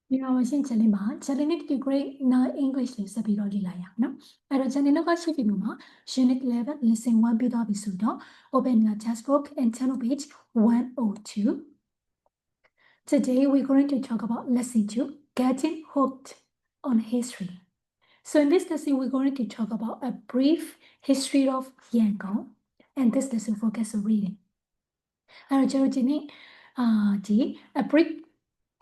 ဒီတော့ရှင်းချက်လေးမှာ Challenge degree English လေးဆက်ပြီးတော့လေ့လာရအောင်နော်အဲ့တော့ Challenge ကရှိပြီလို့မှာ Unit 11 Lesson 1ပြီးသွားပြီဆိုတော့ Open your textbook and turn to page 102. Today we're going to talk about Lesson 2, Getting Hooked on History. So in this lesson we're going to talk about a brief history of Yangon, and this lesson focus on reading. အဲ့တော့ကျွန်တော်ဒီနေ့ဒီ a brief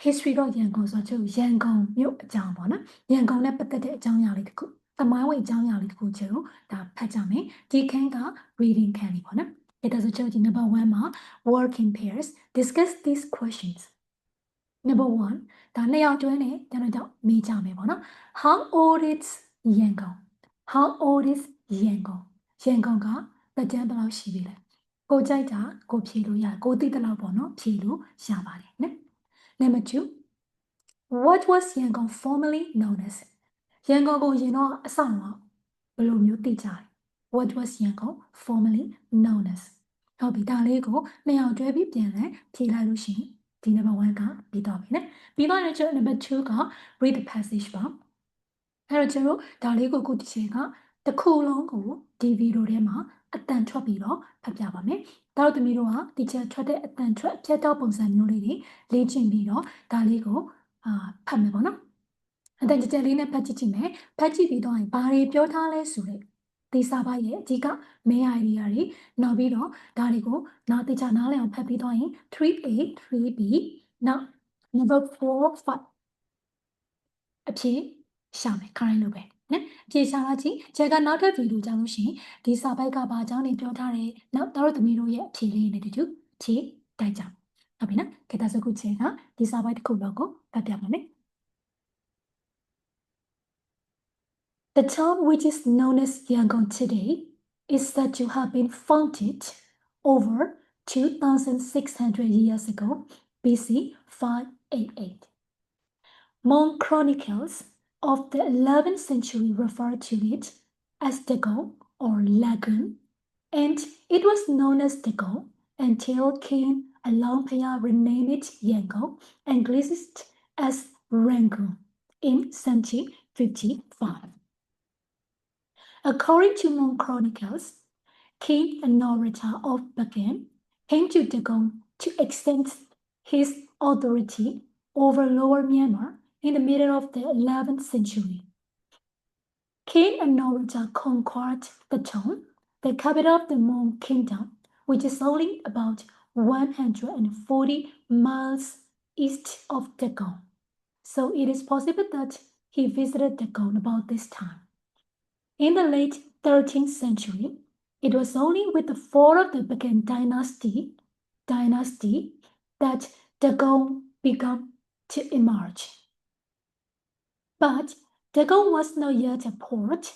history တော့ရန်ကုန်ဆိုတော့ရန်ကုန်မြို့အကြောင်းပေါ့နော်ရန်ကုန်နဲ့ပတ်သက်တဲ့အကြောင်းအရာလေးတစ်ခုသမိုင်းဝင်အကြောင်းအရာလေးတစ်ခုကျွန်တော်ဒါဖတ်ကြမယ်ဒီခန်းက reading ခန်းလေးပေါ့နော်ဒါဆိုကျွန်တော်ဒီ number 1မှာ work in pairs discuss these questions. Number 1ဒါနှစ်ယောက်တွဲနဲ့ကျွန်တော်တော့မေးကြမယ်ပေါ့နော် How old is ရန်ကုန် How old is ရန်ကုန်ရန်ကုန်ကတက်ကြမ်းဘယ်လောက်ရှိပြီလဲကိုကြိုက်တာကိုဖြေလို့ရကိုသိတဲ့လောက်ပေါ့နော်ဖြေလို့ရပါတယ်နော် Number 2 What was Yangon formerly known as ရန်ကုန်ကိုရင်တော့အဆောင်တော့ဘယ်လိုမျိုးသိကြလဲ What was Yangon formerly known as ဟုတ်ပြီဒါလေးကိုနှစ်ယောက်တွဲပြီးပြန်လဲဖြေလိုက်လို့ရှိရင်ဒီ number 1ကပြီးတော့ပြီနော်ပြီးတော့ကျွန်တော် number 2က read the passage ပါအဲ့တော့ကျွန်တော်ဒါလေးကိုခုတစ်ချိန်ကတစ်ခုလုံးကိုဒီဗီဒီယိုထဲမှာအတန်ထွက်ပြီးတော့ဖတ်ပြပါမယ်။ဒါတို့သမီးတို့ကဒီချက်ထွက်တဲ့အတန်ထွက်ဖြတ်တော့ပုံစံမျိုးလေးတွေလေ့ကျင့်ပြီးတော့ဒါလေးကိုဖတ်မယ်ပေါ့နော်။အတန်ကြလေးနဲ့ဖတ်ကြည့်ကြည့်မယ်။ဖတ်ကြည့်ပြီးတော့ဘာတွေပြောထားလဲဆိုတဲ့ဒီစာပိုက်ရဲ့အဓိက main idea တွေနောက်ပြီးတော့ဒါတွေကိုနောက်တိကျနားလည်အောင်ဖတ်ပြီးတော့ရင် 3A 3B နောက် number 4 5အဖြစ်ရှာမယ်ခိုင်းလို့ပဲနော်ပြေရှာလာကြည့်ဂျက်ကနောက်ထပ်ဗီဒီယိုကြောင်းလို့ရှိရင်ဒီစာပိုက်ကဘာအကြောင်းတွေပြောထားတယ်နောက်တို့သမီးတို့ရဲ့အဖြေလေးတွေနဲ့တူဖြေတိုက်ကြဟုတ်ပြီနော်ခေတ္တစကုချေကဒီစာပိုက်တစ်ခုလုံးကိုဖတ်ပြပါမယ် The town which is known as Yangon today is said to have been founded over 2,600 years ago BC 588 Hmong chronicles of the 11th century refer to it as Dagon or Lagoon, and it was known as Dagon until King Alaungpaya renamed it Yangon and Anglicized as Rangoon in 1755. According to Hmong chronicles, King Anorata of Bagan came to Dagon to extend his authority over Lower Myanmar in the middle of the 11th century. King Anorata conquered the town, the capital of the Hmong kingdom, which is only about 140 miles east of Dagon. So it is possible that he visited Dagon about this time. In the late 13th century, it was only with the fall of the Bagan dynasty that Dagon began to emerge. But Dagon was not yet a port,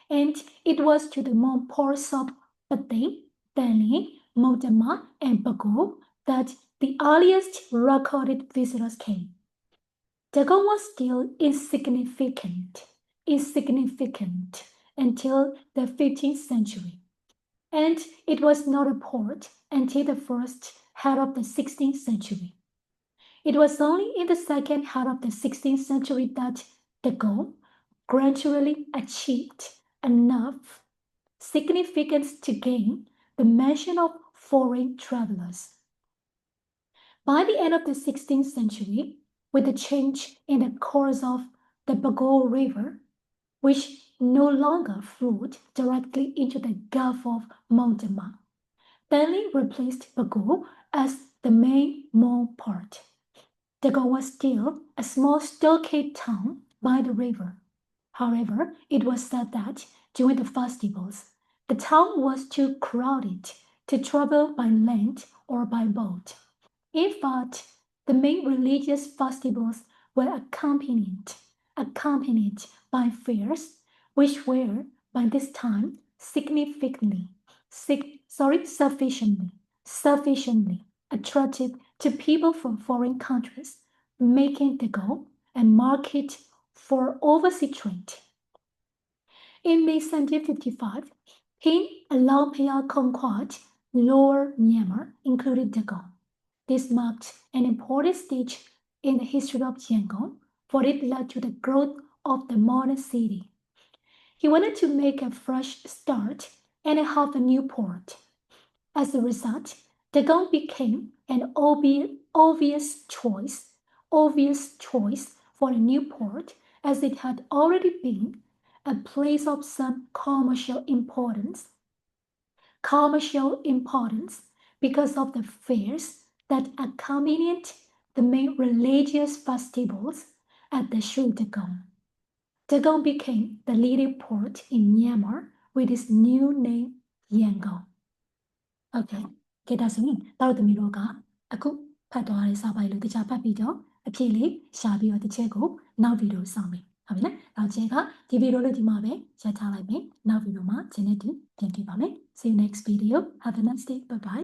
and it was to the Hmong ports of Patay, Tani, Modama, and Bago that the earliest recorded visitors came. Dagon was still insignificant until the 15th century, and it was not a port until the first half of the 16th century. It was only in the second half of the 16th century that Dagon gradually achieved enough significance to gain the mention of foreign travelers. By the end of the 16th century, with the change in the course of the Bago River, which no longer flowed directly into the Gulf of Montema, Stanley replaced Bago as the main Hmong port. Dagon was still a small stockade town by the river. However, it was said that during the festivals, the town was too crowded to travel by land or by boat. In fact, the main religious festivals were accompanied by fairs, which were by this time sufficiently attractive to people from foreign countries, making Dagon a market for overseas trade. In May 1755, King Alaungpaya conquered Lower Myanmar, including Dagon. This marked an important stage in the history of Yangon, for it led to the growth of the modern city. He wanted to make a fresh start and have a new port. As a result, Dagon became an obvious choice for a new port, as it had already been a place of some commercial importance because of the fairs that accompanied the main religious festivals at the Shu Dagon. Dagon became the leading port in Myanmar with its new name Yangon. Okay, ကဲဒါဆိုရင်တောက်သမီးတို့ကအခုဖတ်သွားတဲ့စာပိုင်လို့တခြားဖတ်ပြီးတော့အဖြေလေးရှာပြီးတော့တစ်ချက်ကိုနောက်ဗီဒီယိုဆောင်မယ်ဟုတ်ပြီနော်နောက်ချက်ကဒီဗီဒီယိုလေးဒီမှာပဲရပ်ထားလိုက်မယ်နောက်ဗီဒီယိုမှာဂျင်းနဲ့တူပြန်တွေ့ပါမယ် See you next video have a nice day bye bye